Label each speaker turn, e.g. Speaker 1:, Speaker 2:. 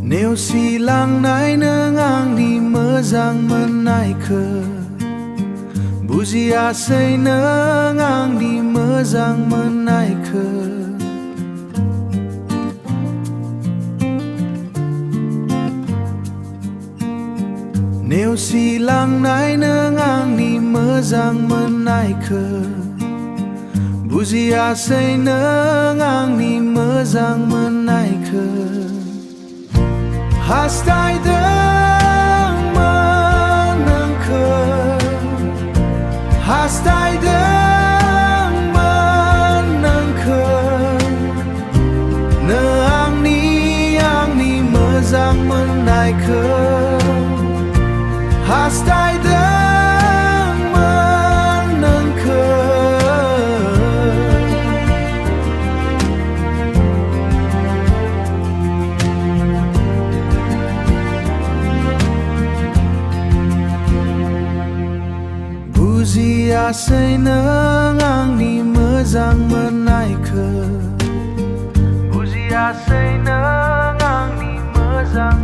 Speaker 1: नेवसिलांनाय नों आंनि मोजां मोननायखौ बुजियासै नों आंनि मोजां मोननायखौ नेवसिलांनाय नों आंनि मोजां मोननायखौ बुजियासै नों आंनि मोजां मोननायखौ हास्थायदोंमोन नोंखौ हास्थायदोंमोन नोंखौ नों आंनि मोजां मोननायखौ हास्थायदोंमोन नोंखौ बुजियासै नों आंनि मोजां मोननायखौ बुजियासै नों आंनि मोजां